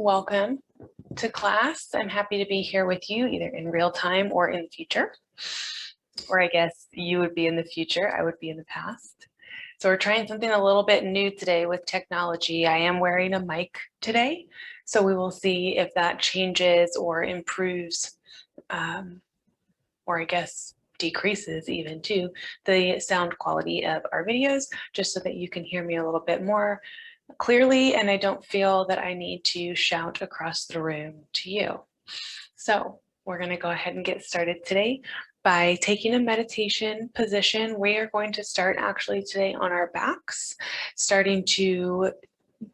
Welcome to class. I'm happy to be here with you either in real time or in the future. Or I guess you would be in the future, I would be in the past. So we're trying something a little bit new today with technology. I am wearing a mic today, so we will see if that changes or improves, or I guess decreases even too, the sound quality of our videos, just so that you can hear me a little bit more clearly and I don't feel that I need to shout across the room to you. So we're going to go ahead and get started today by taking a meditation position. We are going to start actually today on our backs, starting to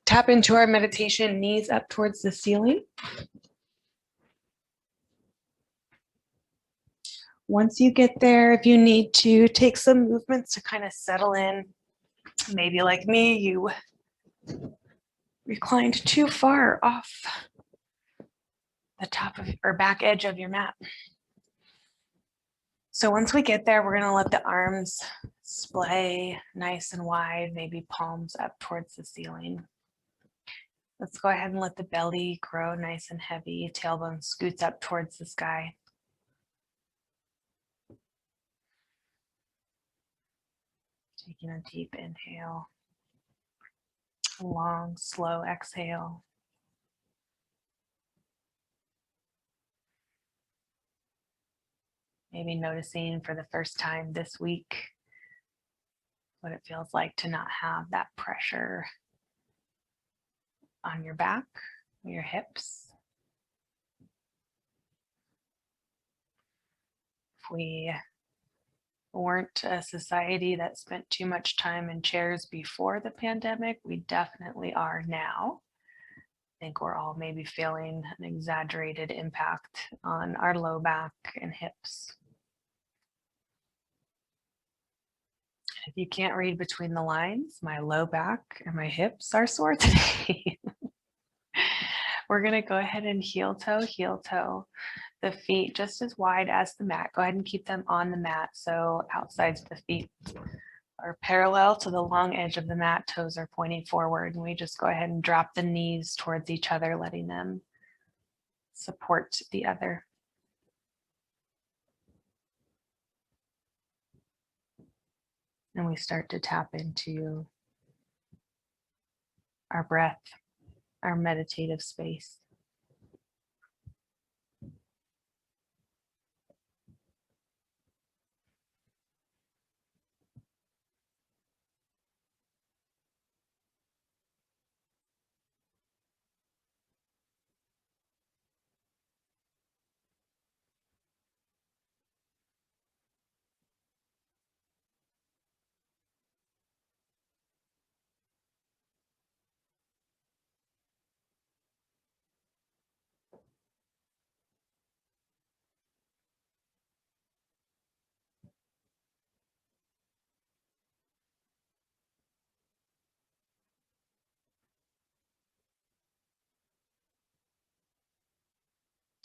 tap into our meditation, knees up towards the ceiling. Once you get there, if you need to take some movements to kind of settle in, maybe like me, you reclined too far off the top of or back edge of your mat. So once we get there, we're going to let the arms splay nice and wide, maybe palms up towards the ceiling. Let's go ahead and let the belly grow nice and heavy, tailbone scoots up towards the sky. Taking a deep inhale, a long, slow exhale. Maybe noticing for the first time this week what it feels like to not have that pressure on your back, your hips. If we weren't a society that spent too much time in chairs before the pandemic, we definitely are now. I think we're all maybe feeling an exaggerated impact on our low back and hips. If you can't read between the lines, my low back and my hips are sore today. We're going to go ahead and heel toe. The feet just as wide as the mat. Go ahead and keep them on the mat. So outsides of the feet are parallel to the long edge of the mat. Toes are pointing forward. And we just go ahead and drop the knees towards each other, letting them support the other. And we start to tap into our breath, our meditative space.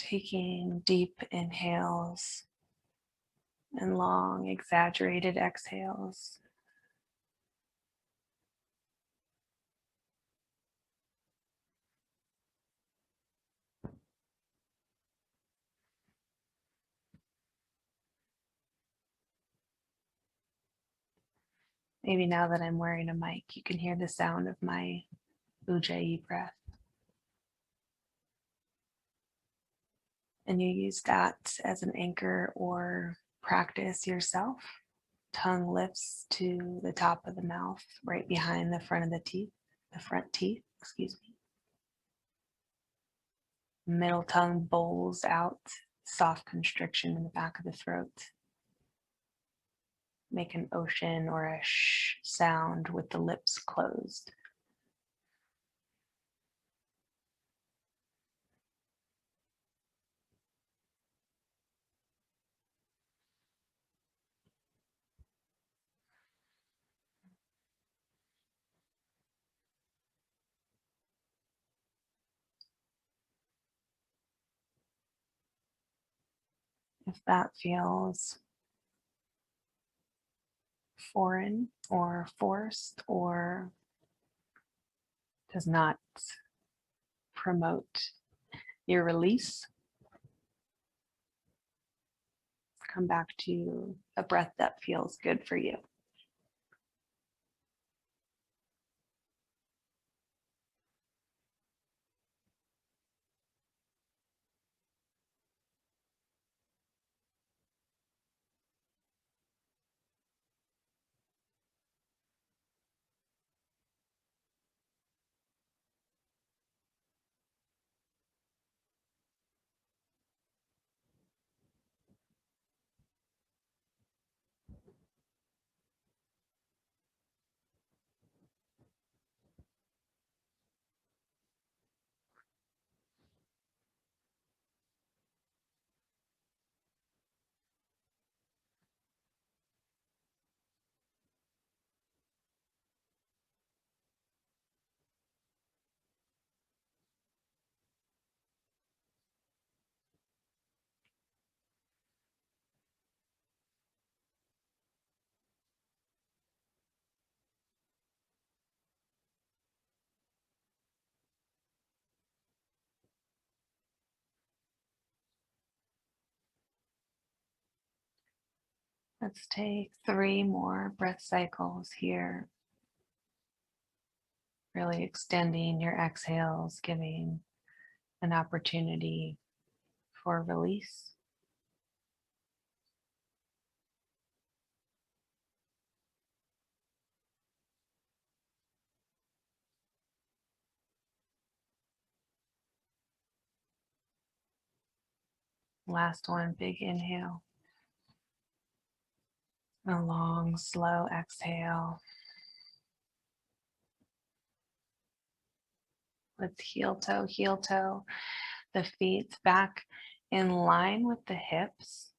Taking deep inhales and long, exaggerated exhales. Maybe now that I'm wearing a mic, you can hear the sound of my Ujjayi breath. And you use that as an anchor or practice yourself. Tongue lifts to the top of the mouth, right behind the front of the teeth, excuse me. Middle tongue bowls out, soft constriction in the back of the throat. Make an ocean or a sh sound with the lips closed. If that feels foreign or forced or does not promote your release. Come back to a breath that feels good for you. Let's take 3 more breath cycles here. Really extending your exhales, giving an opportunity for release. Last one, big inhale. A long, slow exhale. Let's heel toe, the feet back in line with the hips.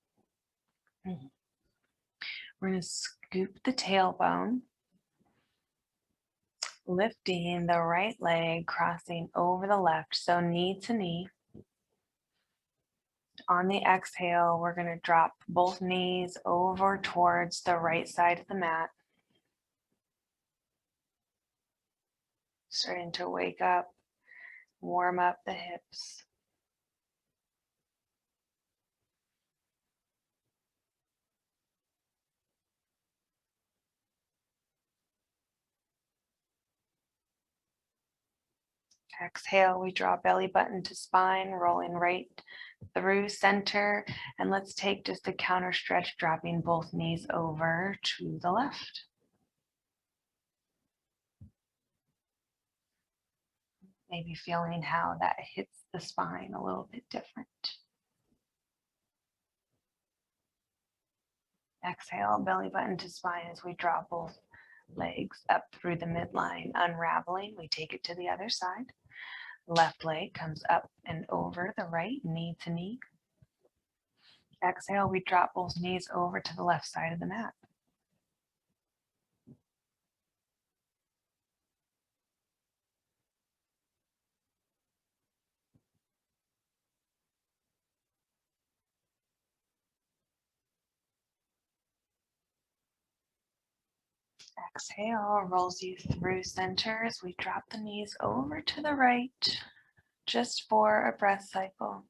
We're going to scoop the tailbone, lifting the right leg, crossing over the left, so knee to knee. On the exhale, we're going to drop both knees over towards the right side of the mat. Starting to wake up, warm up the hips. Exhale, we draw belly button to spine, rolling right through center. And let's take just a counter stretch, dropping both knees over to the left. Maybe feeling how that hits the spine a little bit different. Exhale, belly button to spine as we draw both legs up through the midline, unraveling. We take it to the other side. Left leg comes up and over the right, knee to knee. Exhale, we drop both knees over to the left side of the mat. Exhale, rolls you through center as we drop the knees over to the right, just for a breath cycle.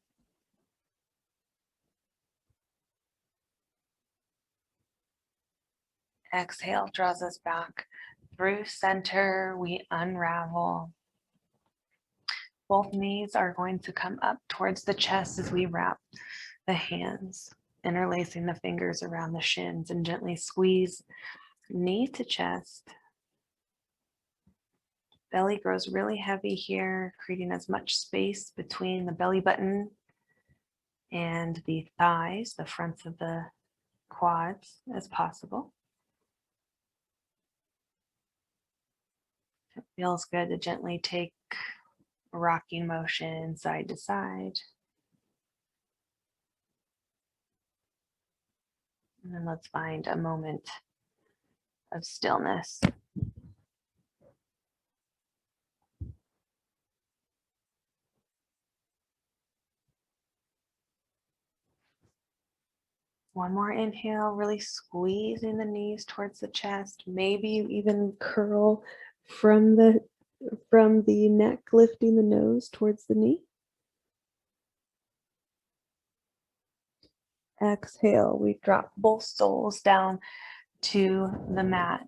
Exhale draws us back through center. We unravel. Both knees are going to come up towards the chest as we wrap the hands, interlacing the fingers around the shins and gently squeeze knee to chest. Belly grows really heavy here, creating as much space between the belly button and the thighs, the fronts of the quads, as possible. It feels good to gently take a rocking motion side to side. And then let's find a moment of stillness. One more inhale, really squeezing the knees towards the chest. Maybe you even curl from the From the neck, lifting the nose towards the knee. Exhale, we drop both soles down to the mat.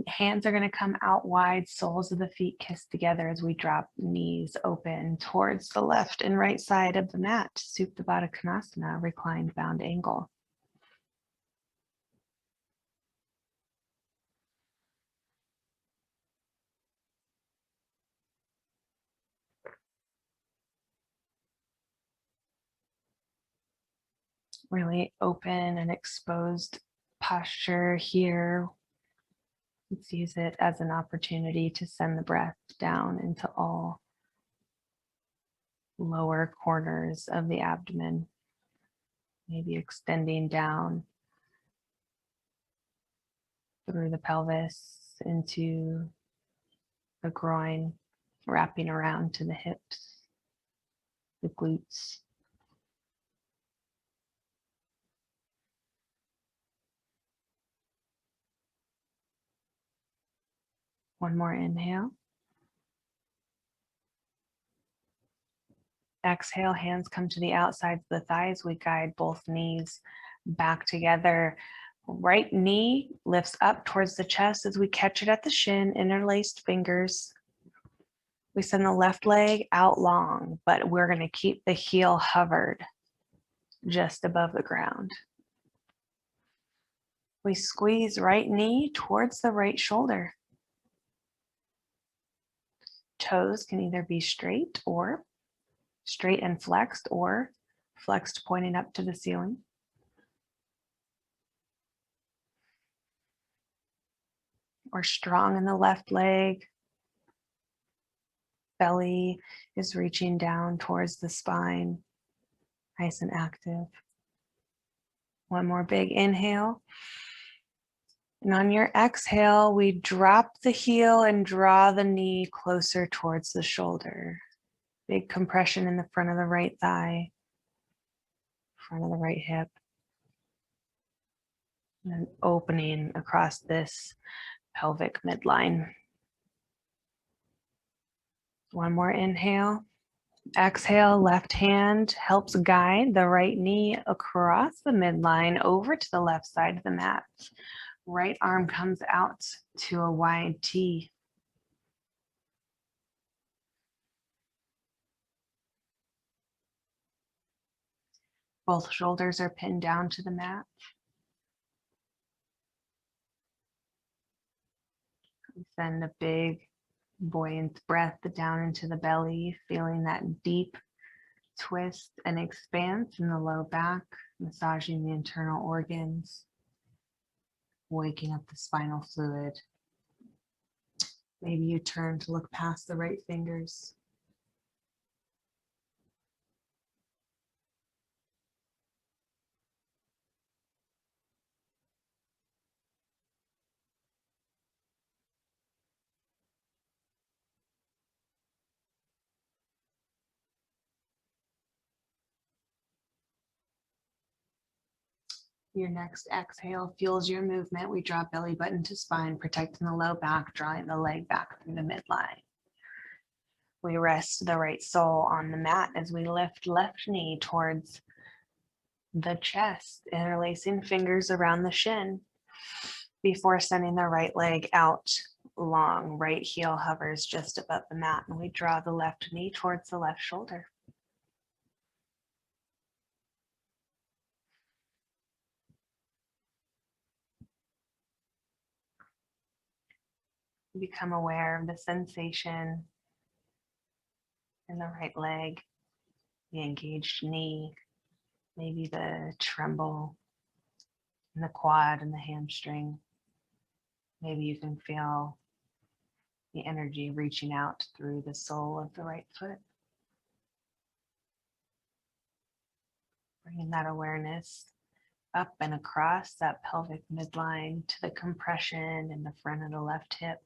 Hands are going to come out wide, soles of the feet kiss together as we drop knees open towards the left and right side of the mat. Supta Baddha Konasana, reclined bound angle. Really open and exposed posture here. Let's use it as an opportunity to send the breath down into all lower corners of the abdomen, maybe extending down through the pelvis into the groin, wrapping around to the hips, the glutes. One more inhale. Exhale, hands come to the outsides of the thighs. We guide both knees back together. Right knee lifts up towards the chest as we catch it at the shin, interlaced fingers. We send the left leg out long, but we're going to keep the heel hovered just above the ground. We squeeze right knee towards the right shoulder. Toes can either be straight and flexed, or flexed pointing up to the ceiling. Or strong in the left leg. Belly is reaching down towards the spine, nice and active. One more big inhale. And on your exhale, we drop the heel and draw the knee closer towards the shoulder. Big compression in the front of the right thigh, front of the right hip. And then opening across this pelvic midline. One more inhale. Exhale, left hand helps guide the right knee across the midline over to the left side of the mat. Right arm comes out to a wide T. Both shoulders are pinned down to the mat. Send a big, buoyant breath down into the belly, feeling that deep twist and expanse in the low back, massaging the internal organs, waking up the spinal fluid. Maybe you turn to look past the right fingers. Your next exhale fuels your movement. We draw belly button to spine, protecting the low back, drawing the leg back through the midline. We rest the right sole on the mat as we lift left knee towards the chest, interlacing fingers around the shin before sending the right leg out long. Right heel hovers just above the mat, and we draw the left knee towards the left shoulder. Become aware of the sensation in the right leg, the engaged knee, maybe the tremble in the quad and the hamstring. Maybe you can feel the energy reaching out through the sole of the right foot. Bringing that awareness up and across that pelvic midline to the compression in the front of the left hip.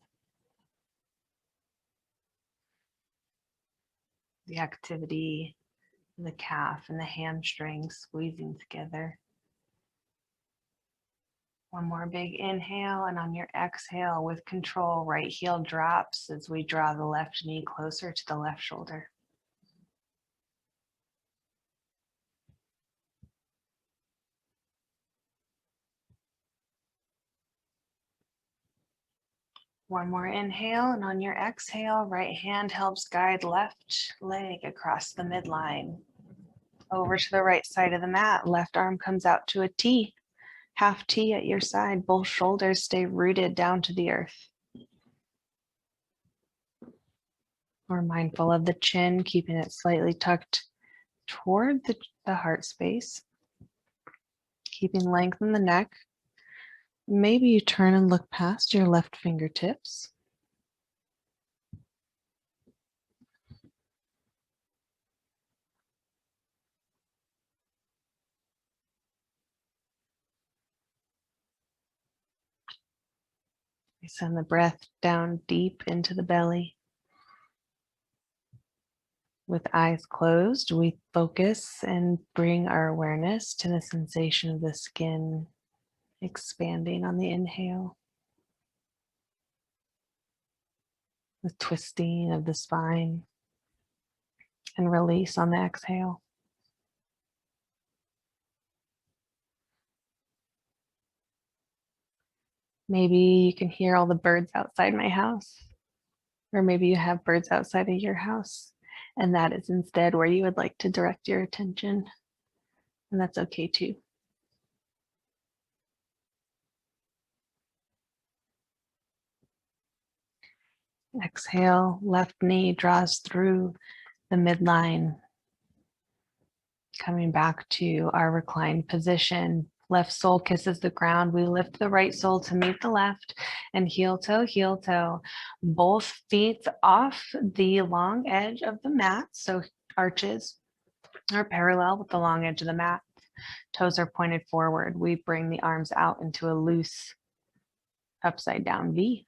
The activity in the calf and the hamstring squeezing together. One more big inhale, and on your exhale, with control, right heel drops as we draw the left knee closer to the left shoulder. One more inhale, and on your exhale, right hand helps guide left leg across the midline. Over to the right side of the mat, left arm comes out to a T. Half T at your side, both shoulders stay rooted down to the earth. We're mindful of the chin, keeping it slightly tucked toward the heart space. Keeping length in the neck. Maybe you turn and look past your left fingertips. We send the breath down deep into the belly. With eyes closed, we focus and bring our awareness to the sensation of the skin expanding on the inhale. The twisting of the spine, and release on the exhale. Maybe you can hear all the birds outside my house, or maybe you have birds outside of your house, and that is instead where you would like to direct your attention, and that's okay too. Exhale, left knee draws through the midline, coming back to our reclined position. Left sole kisses the ground. We lift the right sole to meet the left, and heel toe, both feet off the long edge of the mat. So arches are parallel with the long edge of the mat. Toes are pointed forward. We bring the arms out into a loose upside down V.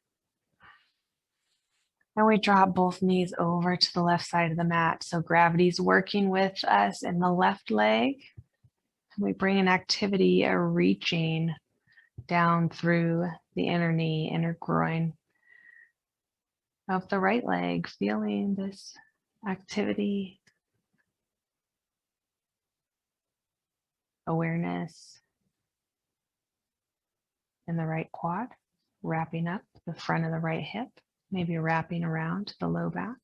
And we drop both knees over to the left side of the mat. So gravity's working with us in the left leg. We bring an activity, a reaching down through the inner knee, inner groin of the right leg, feeling this activity, awareness in the right quad, wrapping up the front of the right hip, maybe wrapping around to the low back.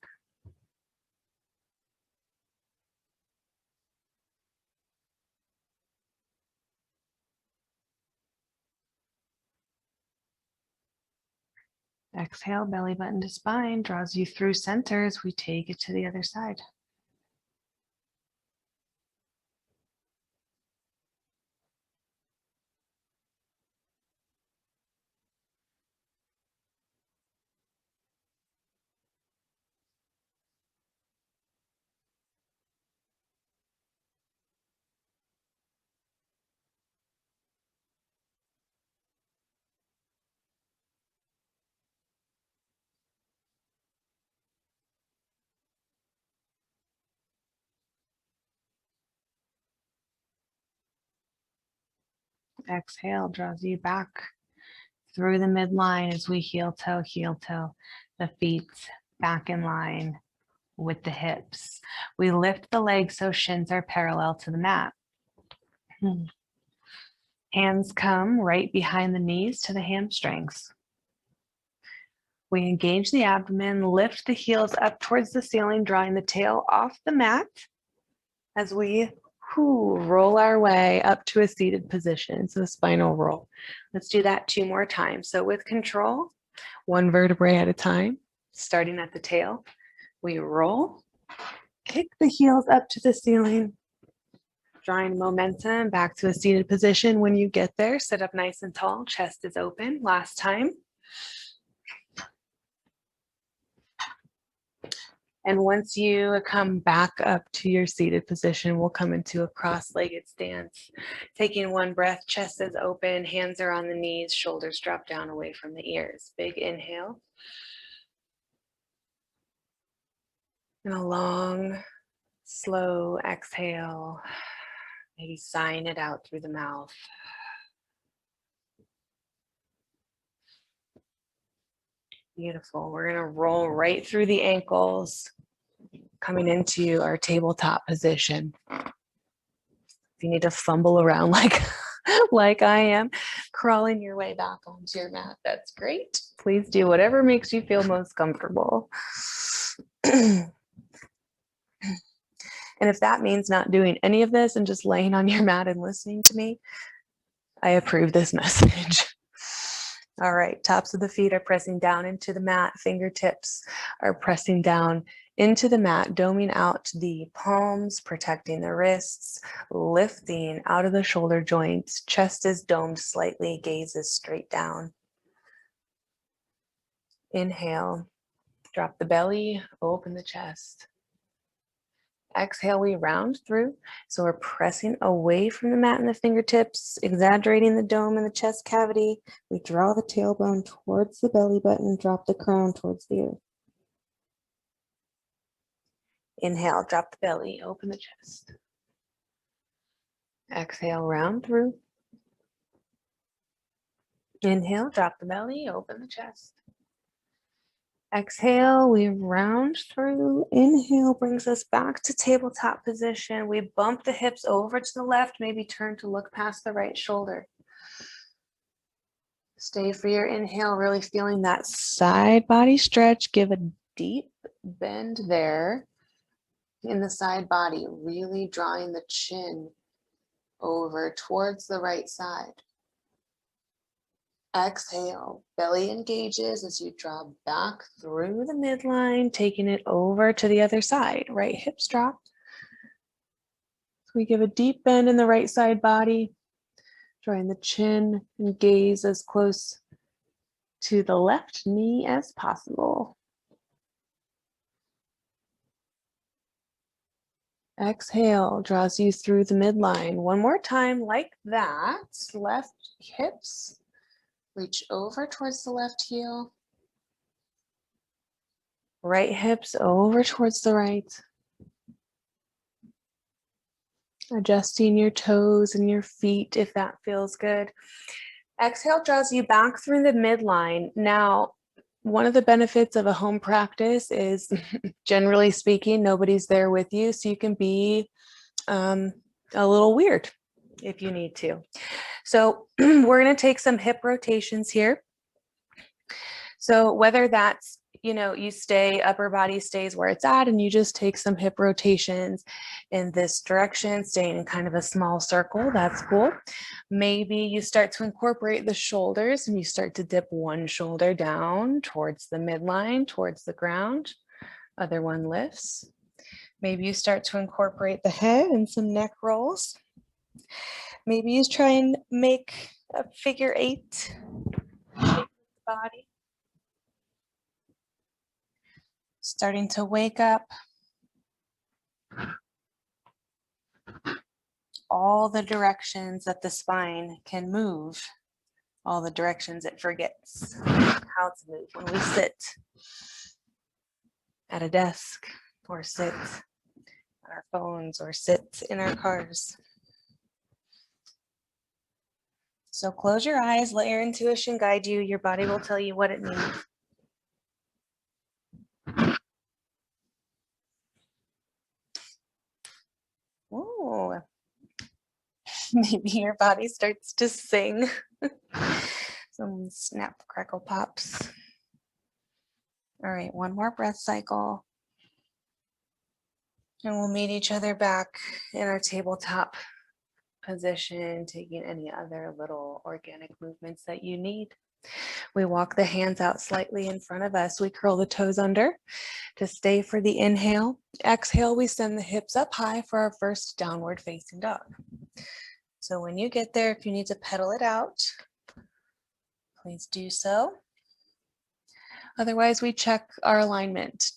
Exhale, belly button to spine, draws you through center as we take it to the other side. Exhale, draws you back through the midline as we heel toe, the feet back in line with the hips. We lift the legs so shins are parallel to the mat. Hands come right behind the knees to the hamstrings. We engage the abdomen, lift the heels up towards the ceiling, drawing the tail off the mat as we roll our way up to a seated position. So a spinal roll. Let's do that 2 more times. So with control, 1 vertebrae at a time, starting at the tail, we roll, kick the heels up to the ceiling, drawing momentum back to a seated position. When you get there, sit up nice and tall, chest is open. Last time. And once you come back up to your seated position, we'll come into a cross-legged stance. Taking 1 breath, chest is open, hands are on the knees, shoulders drop down away from the ears. Big inhale. And a long, slow exhale. Maybe sighing it out through the mouth. Beautiful. We're gonna roll right through the ankles, coming into our tabletop position. If you need to fumble around like I am, crawling your way back onto your mat, that's great. Please do whatever makes you feel most comfortable. And if that means not doing any of this and just laying on your mat and listening to me, I approve this message. All right, tops of the feet are pressing down into the mat. Fingertips are pressing down into the mat, doming out the palms, protecting the wrists, lifting out of the shoulder joints. Chest is domed slightly, gaze is straight down. Inhale, drop the belly, open the chest. Exhale, we round through. So we're pressing away from the mat and the fingertips, exaggerating the dome and the chest cavity. We draw the tailbone towards the belly button, drop the crown towards the earth. Inhale, drop the belly, open the chest. Exhale, round through. Inhale, drop the belly, open the chest. Exhale, we round through. Inhale brings us back to tabletop position. We bump the hips over to the left, maybe turn to look past the right shoulder. Stay for your inhale, really feeling that side body stretch. Give a deep bend there in the side body, really drawing the chin over towards the right side. Exhale, belly engages as you draw back through the midline, taking it over to the other side. Right hips drop. So we give a deep bend in the right side body, drawing the chin and gaze as close to the left knee as possible. Exhale, draws you through the midline. One more time like that. Left hips, reach over towards the left heel. Right hips over towards the right. Adjusting your toes and your feet if that feels good. Exhale draws you back through the midline. Now, one of the benefits of a home practice is, generally speaking, nobody's there with you, so you can be a little weird if you need to. So we're going to take some hip rotations here. So whether that's, you stay, upper body stays where it's at, and you just take some hip rotations in this direction, staying in kind of a small circle, that's cool. Maybe you start to incorporate the shoulders and you start to dip one shoulder down towards the midline, towards the ground. Other one lifts. Maybe you start to incorporate the head and some neck rolls. Maybe you try and make a figure 8 shape with the body. Starting to wake up. All the directions that the spine can move, all the directions it forgets how to move when we sit at a desk or sit on our phones or sit in our cars. So close your eyes, let your intuition guide you. Your body will tell you what it needs. Oh, maybe your body starts to sing. Some snap, crackle, pops. All right, one more breath cycle. And we'll meet each other back in our tabletop position, taking any other little organic movements that you need. We walk the hands out slightly in front of us. We curl the toes under to stay for the inhale. Exhale, we send the hips up high for our first downward facing dog. So when you get there, if you need to pedal it out, please do so. Otherwise, we check our alignment,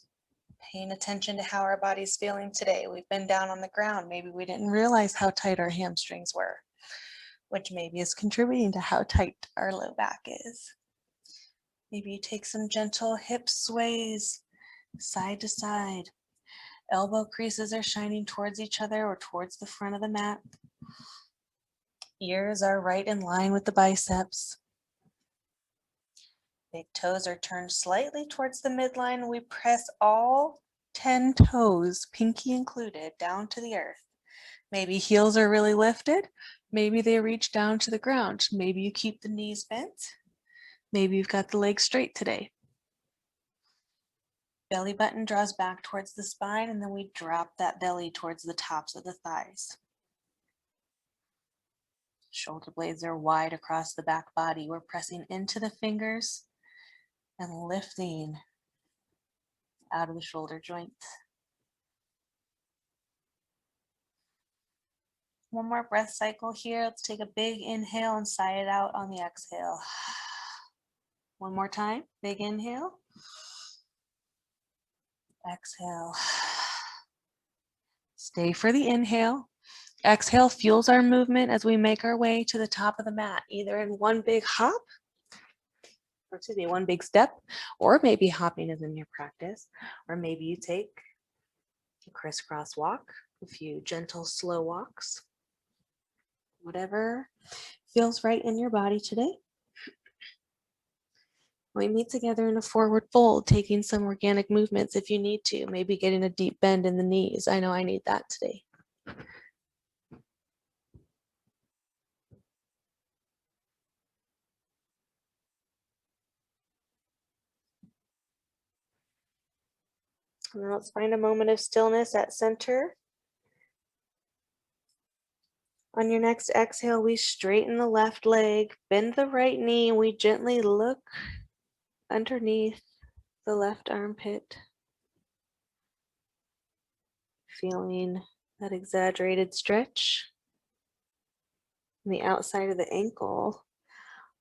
paying attention to how our body's feeling today. We've been down on the ground. Maybe we didn't realize how tight our hamstrings were, which maybe is contributing to how tight our low back is. Maybe you take some gentle hip sways side to side. Elbow creases are shining towards each other or towards the front of the mat. Ears are right in line with the biceps. Big toes are turned slightly towards the midline. We press all 10 toes, pinky included, down to the earth. Maybe heels are really lifted. Maybe they reach down to the ground. Maybe you keep the knees bent. Maybe you've got the legs straight today. Belly button draws back towards the spine, and then we drop that belly towards the tops of the thighs. Shoulder blades are wide across the back body. We're pressing into the fingers and lifting out of the shoulder joints. One more breath cycle here. Let's take a big inhale and sigh it out on the exhale. One more time. Big inhale. Exhale. Stay for the inhale. Exhale fuels our movement as we make our way to the top of the mat, either in one big hop, or excuse me, one big step, or maybe hopping is in your practice, or maybe you take a crisscross walk, a few gentle, slow walks, whatever feels right in your body today. We meet together in a forward fold, taking some organic movements if you need to, maybe getting a deep bend in the knees. I know I need that today. And now let's find a moment of stillness at center. On your next exhale, we straighten the left leg, bend the right knee, and we gently look underneath the left armpit, feeling that exaggerated stretch on the outside of the ankle,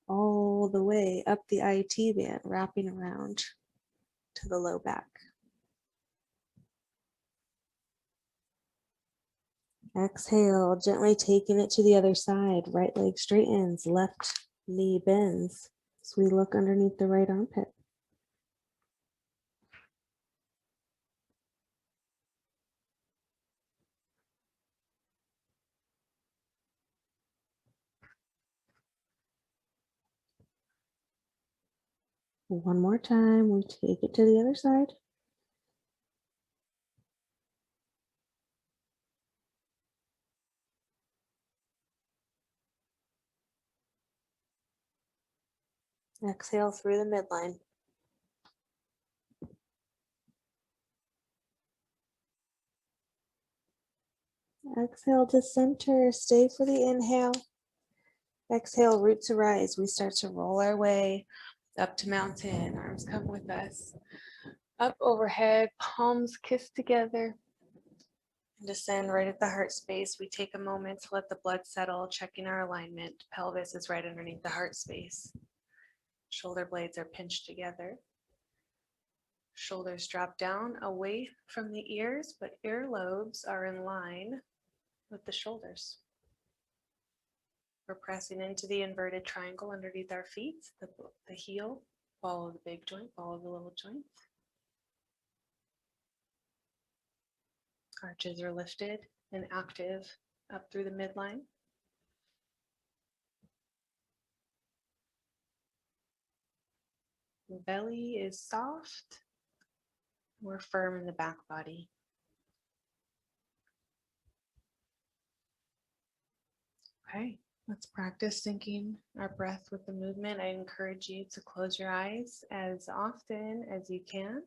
all the way up the IT band, wrapping around to the low back. Exhale, gently taking it to the other side. Right leg straightens, left knee bends. So we look underneath the right armpit. One more time, we take it to the other side. Exhale through the midline. Exhale to center, stay for the inhale. Exhale, root to rise. We start to roll our way up to mountain. Arms come with us. Up overhead, palms kiss together. Descend right at the heart space. We take a moment to let the blood settle, checking our alignment. Pelvis is right underneath the heart space. Shoulder blades are pinched together. Shoulders drop down away from the ears, but earlobes are in line with the shoulders. We're pressing into the inverted triangle underneath our feet, the heel, follow the big joint, follow the little joint. Arches are lifted and active up through the midline. The belly is soft. We're firm in the back body. Okay, let's practice syncing our breath with the movement. I encourage you to close your eyes as often as you can,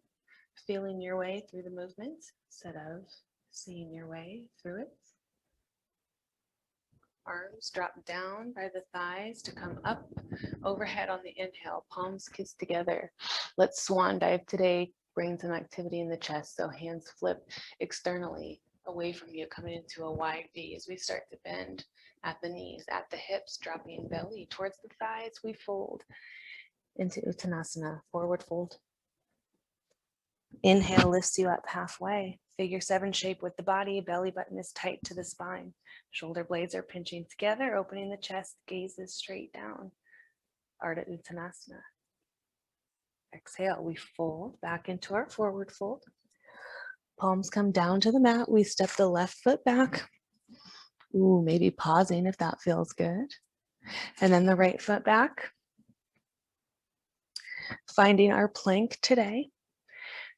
feeling your way through the movement instead of seeing your way through it. Arms drop down by the thighs to come up overhead on the inhale. Palms kiss together. Let's swan dive today. Bring some activity in the chest. So hands flip externally away from you, coming into a wide V as we start to bend at the knees, at the hips, dropping belly towards the thighs. We fold into Uttanasana, forward fold. Inhale lifts you up halfway. Figure 7 shape with the body. Belly button is tight to the spine. Shoulder blades are pinching together, opening the chest, gaze is straight down. Ardha Uttanasana. Exhale, we fold back into our forward fold. Palms come down to the mat. We step the left foot back. Ooh, maybe pausing if that feels good. And then the right foot back. finding our plank today.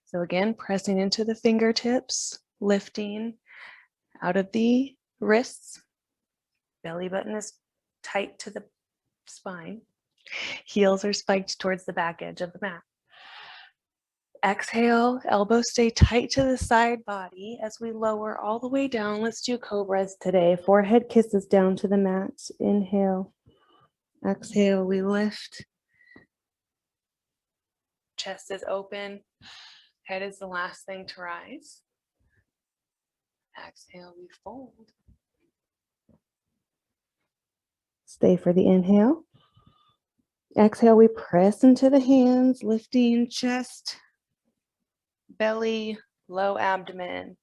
So again, pressing into the fingertips, lifting out of the wrists. Belly button is tight to the spine. Heels are spiked towards the back edge of the mat. Exhale, elbows stay tight to the side body as we lower all the way down. Let's do cobras today. Forehead kisses down to the mat. Inhale. Exhale, we lift. Chest is open. Head is the last thing to rise. Exhale, we fold. Stay for the inhale. Exhale, we press into the hands, lifting chest, belly, low abdomen,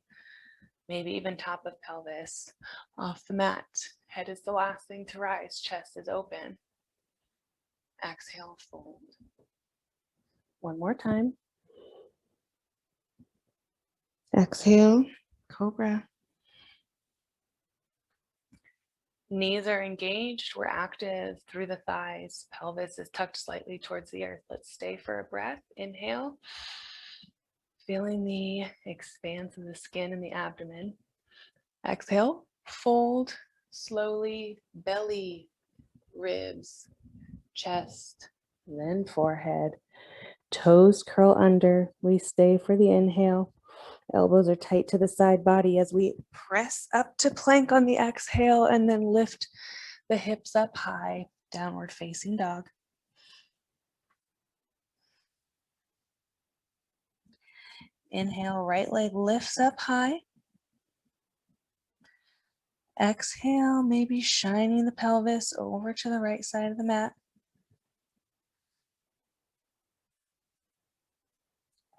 maybe even top of pelvis off the mat. Head is the last thing to rise. Chest is open. Exhale, fold. One more time. Exhale, cobra. Knees are engaged. We're active through the thighs. Pelvis is tucked slightly towards the earth. Let's stay for a breath. Inhale. Feeling the expanse of the skin in the abdomen. Exhale, fold slowly, belly, ribs, chest, then forehead. Toes curl under. We stay for the inhale. Elbows are tight to the side body as we press up to plank on the exhale and then lift the hips up high, downward facing dog. Inhale, right leg lifts up high. Exhale, maybe shining the pelvis over to the right side of the mat.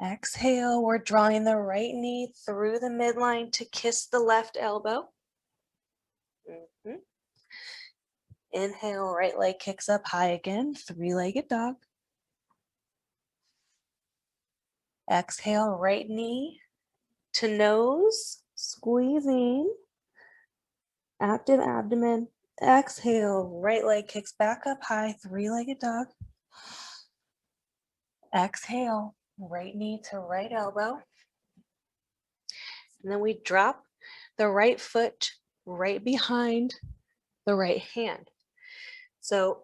Exhale, we're drawing the right knee through the midline to kiss the left elbow. Inhale, right leg kicks up high again, three-legged dog. Exhale, right knee to nose, squeezing, active abdomen. Exhale, right leg kicks back up high, three-legged dog. Exhale, right knee to right elbow. And then we drop the right foot right behind the right hand. So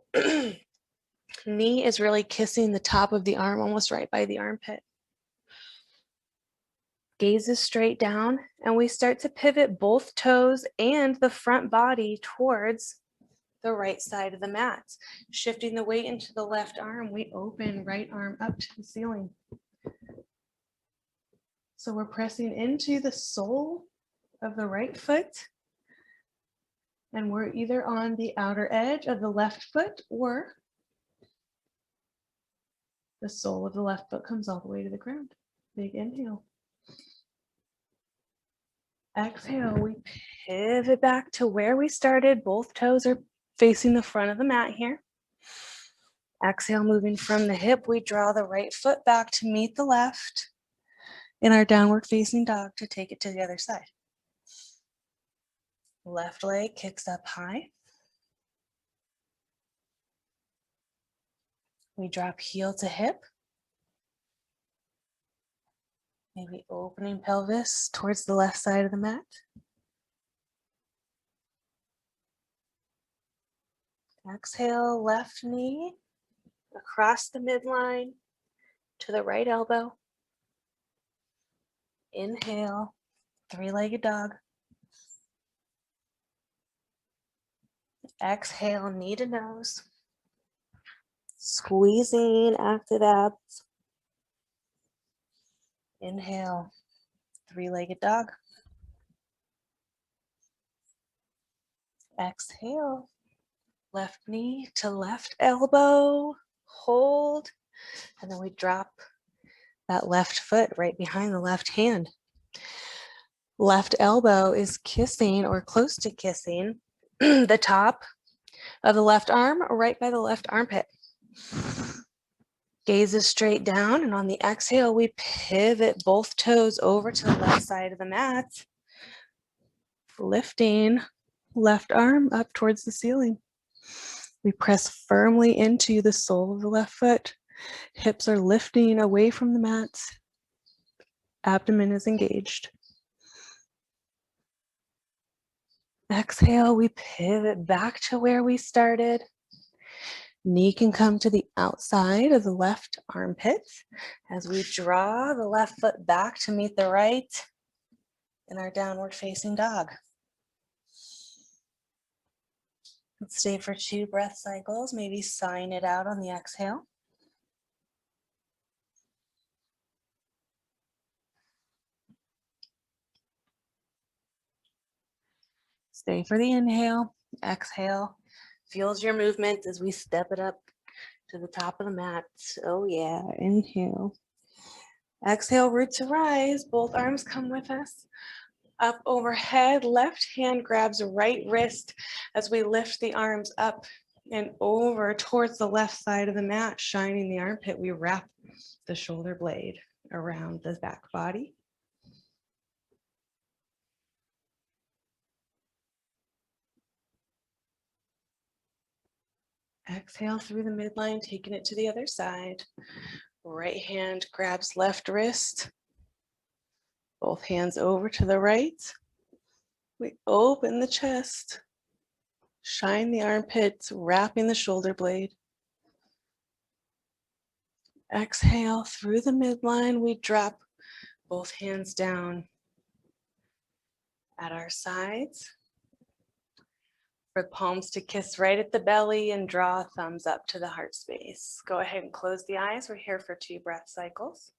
knee is really kissing the top of the arm, almost right by the armpit. Gaze is straight down, and we start to pivot both toes and the front body towards the right side of the mat. Shifting the weight into the left arm, we open right arm up to the ceiling. So we're pressing into the sole of the right foot, and we're either on the outer edge of the left foot or the sole of the left foot comes all the way to the ground. Big inhale. Exhale, we pivot back to where we started. Both toes are facing the front of the mat here. Exhale, moving from the hip, we draw the right foot back to meet the left in our downward facing dog to take it to the other side. Left leg kicks up high. We drop heel to hip. Maybe opening pelvis towards the left side of the mat. Exhale, left knee across the midline to the right elbow. Inhale, three-legged dog. Exhale, knee to nose. Squeezing active abs. Inhale, three-legged dog. Exhale, left knee to left elbow. Hold. And then we drop that left foot right behind the left hand. Left elbow is kissing or close to kissing the top of the left arm right by the left armpit. Gaze is straight down, and on the exhale, we pivot both toes over to the left side of the mat, lifting left arm up towards the ceiling. We press firmly into the sole of the left foot, Hips are lifting away from the mat. Abdomen is engaged. Exhale, we pivot back to where we started. Knee can come to the outside of the left armpit as we draw the left foot back to meet the right in our downward facing dog. Let's stay for 2 breath cycles, maybe sighing it out on the exhale. Stay for the inhale, exhale. Feels your movement as we step it up to the top of the mat. Oh yeah, inhale. Exhale, root to rise. Both arms come with us. Up overhead, left hand grabs right wrist as we lift the arms up and over towards the left side of the mat, shining the armpit. We wrap the shoulder blade around the back body. Exhale through the midline, taking it to the other side. Right hand grabs left wrist. Both hands over to the right. We open the chest. Shine the armpits, wrapping the shoulder blade. Exhale through the midline. We drop both hands down at our sides. For palms to kiss right at the belly and draw thumbs up to the heart space. Go ahead and close the eyes. We're here for 2 breath cycles.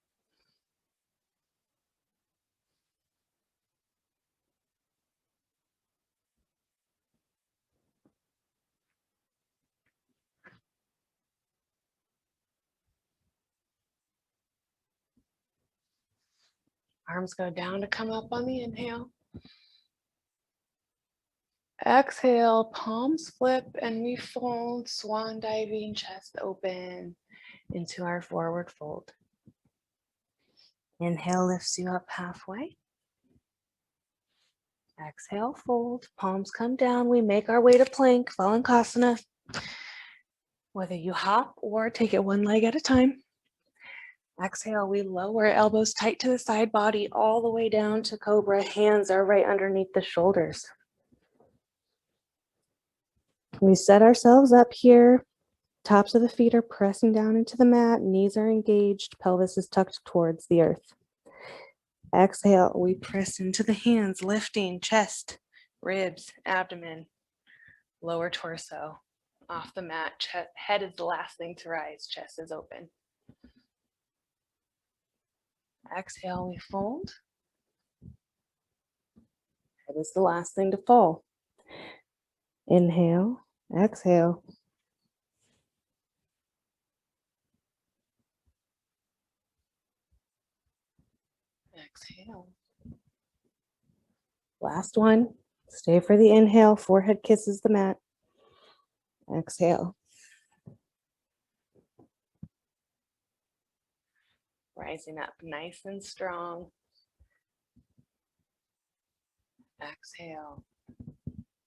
Arms go down to come up on the inhale. Exhale, palms flip and we fold, swan diving, chest open into our forward fold. Inhale lifts you up halfway. Exhale, fold, palms come down. We make our way to plank, Valankasana. Whether you hop or take it one leg at a time. Exhale, we lower elbows tight to the side body all the way down to cobra. Hands are right underneath the shoulders. We set ourselves up here. Tops of the feet are pressing down into the mat. Knees are engaged. Pelvis is tucked towards the earth. Exhale, we press into the hands, lifting chest, ribs, abdomen, lower torso off the mat. Head is the last thing to rise. Chest is open. Exhale, we fold. Head is the last thing to fall. Inhale, exhale. Exhale. Last one. Stay for the inhale. Forehead kisses the mat. Exhale. Rising up nice and strong. Exhale.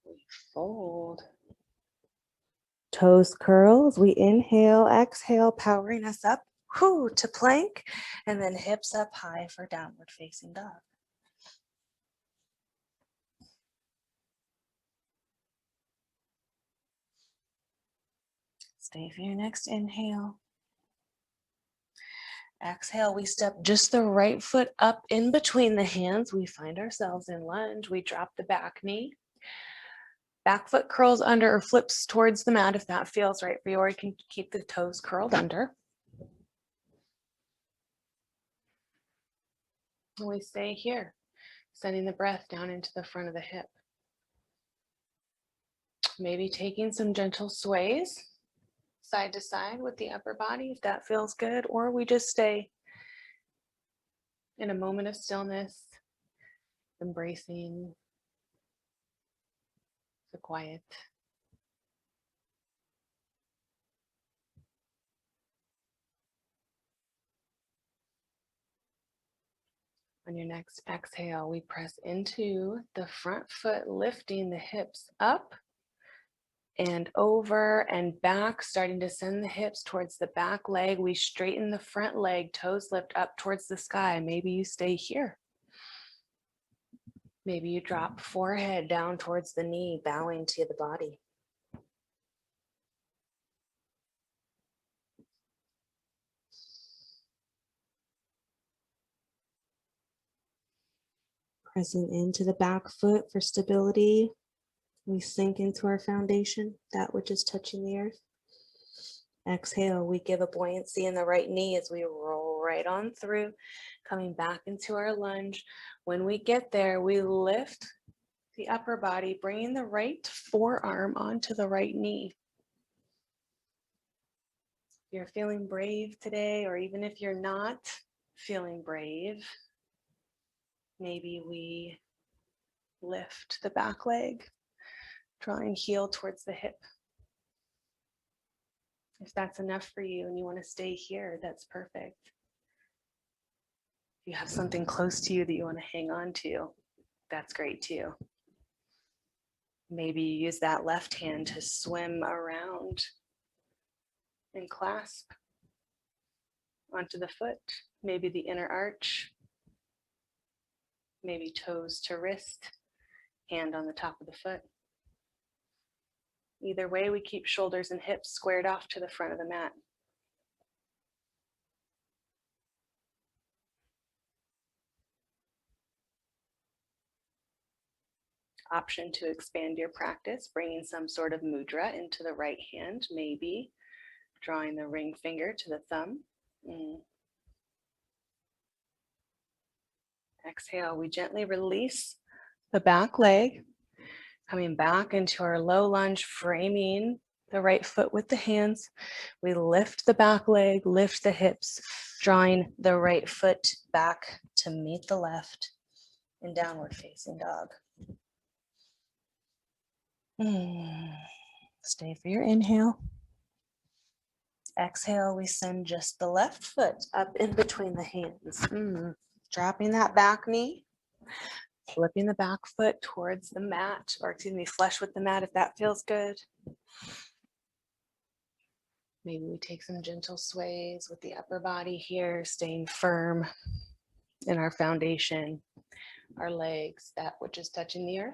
We fold. Toes curl as we inhale, exhale, powering us up to plank, and then hips up high for downward facing dog. Stay for your next inhale. Exhale, we step just the right foot up in between the hands. We find ourselves in lunge. We drop the back knee. Back foot curls under or flips towards the mat if that feels right for you, or you can keep the toes curled under. And we stay here, sending the breath down into the front of the hip. Maybe taking some gentle sways side to side with the upper body if that feels good, or we just stay in a moment of stillness, embracing the quiet. On your next exhale, we press into the front foot, lifting the hips up and over and back, starting to send the hips towards the back leg. We straighten the front leg, toes lift up towards the sky. Maybe you stay here. Maybe you drop forehead down towards the knee, bowing to the body. Pressing into the back foot for stability. We sink into our foundation, that which is touching the earth. Exhale, we give a buoyancy in the right knee as we roll right on through, coming back into our lunge. When we get there, we lift the upper body, bringing the right forearm onto the right knee. If you're feeling brave today, or even if you're not feeling brave, maybe we lift the back leg, drawing heel towards the hip. If that's enough for you and you want to stay here, that's perfect. If you have something close to you that you want to hang on to, that's great too. Maybe you use that left hand to swim around and clasp onto the foot, maybe the inner arch, maybe toes to wrist, hand on the top of the foot. Either way, we keep shoulders and hips squared off to the front of the mat. Option to expand your practice, bringing some sort of mudra into the right hand, maybe drawing the ring finger to the thumb. Exhale, we gently release the back leg, coming back into our low lunge, framing the right foot with the hands. We lift the back leg, lift the hips, drawing the right foot back to meet the left in downward facing dog. Stay for your inhale. Exhale, we send just the left foot up in between the hands. Dropping that back knee, flipping the back foot towards the mat, or excuse me, flush with the mat if that feels good. Maybe we take some gentle sways with the upper body here, staying firm in our foundation, our legs, that which is touching the earth.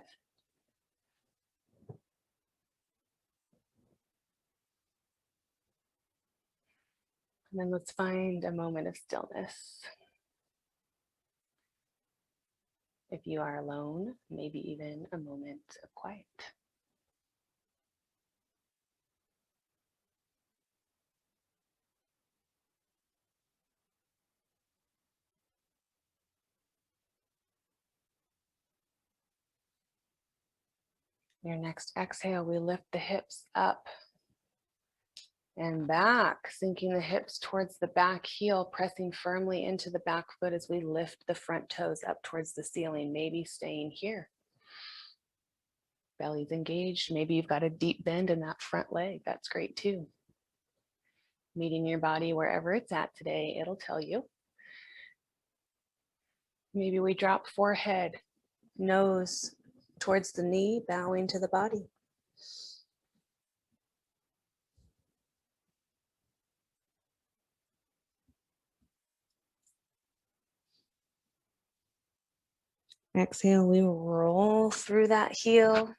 And then let's find a moment of stillness. If you are alone, maybe even a moment of quiet. Your next exhale, we lift the hips up and back, sinking the hips towards the back heel, pressing firmly into the back foot as we lift the front toes up towards the ceiling, maybe staying here. Belly's engaged. Maybe you've got a deep bend in that front leg. That's great too. Meeting your body wherever it's at today, it'll tell you. Maybe we drop forehead, nose towards the knee, bowing to the body. Exhale, we roll through that heel,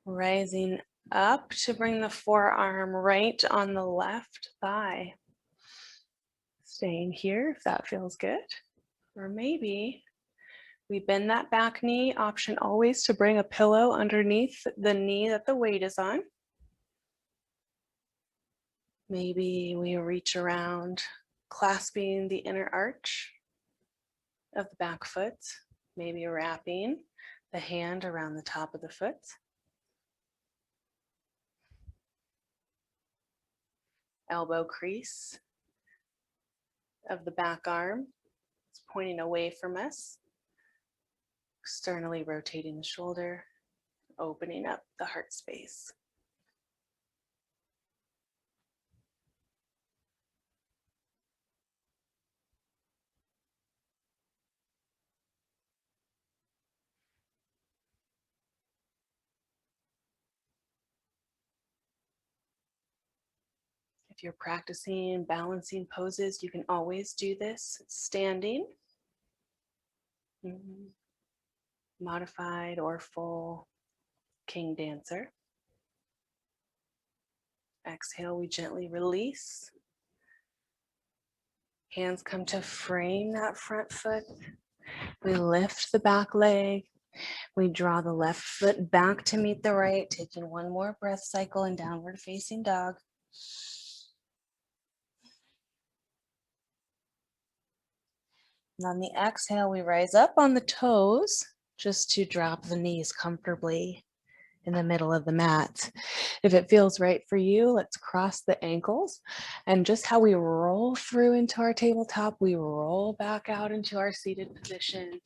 rising up to bring the forearm right on the left thigh. Staying here if that feels good. Or maybe we bend that back knee, option always to bring a pillow underneath the knee that the weight is on. Maybe we reach around, clasping the inner arch of the back foot, maybe wrapping the hand around the top of the foot. Elbow crease of the back arm is pointing away from us. Externally rotating the shoulder, opening up the heart space. If you're practicing balancing poses, you can always do this standing. Modified or full king dancer. Exhale, we gently release. Hands come to frame that front foot. We lift the back leg. We draw the left foot back to meet the right, taking one more breath cycle in downward facing dog. And on the exhale, we rise up on the toes just to drop the knees comfortably in the middle of the mat. If it feels right for you, let's cross the ankles. And just how we roll through into our tabletop, we roll back out into our seated position.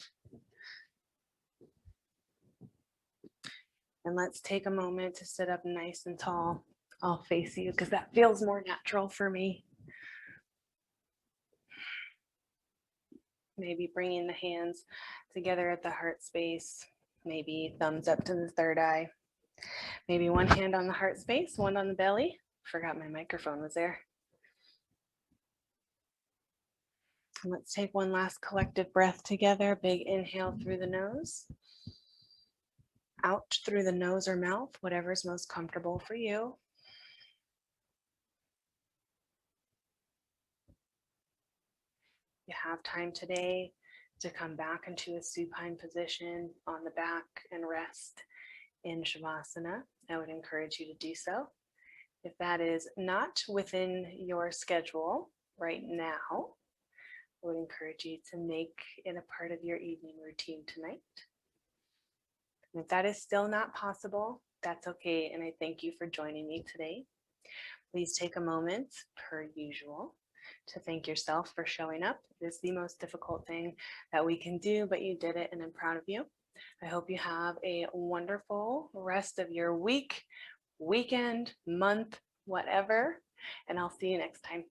And let's take a moment to sit up nice and tall. I'll face you because that feels more natural for me. Maybe bringing the hands together at the heart space. Maybe thumbs up to the third eye. Maybe one hand on the heart space, one on the belly. Forgot my microphone was there. And let's take one last collective breath together. Big inhale through the nose. Out through the nose or mouth, whatever's most comfortable for you. You have time today to come back into a supine position on the back and rest in Shavasana. I would encourage you to do so. If that is not within your schedule right now, I would encourage you to make it a part of your evening routine tonight. And if that is still not possible, that's okay. And I thank you for joining me today. Please take a moment, per usual, to thank yourself for showing up. It is the most difficult thing that we can do, but you did it and I'm proud of you. I hope you have a wonderful rest of your week, weekend, month, whatever, and I'll see you next time.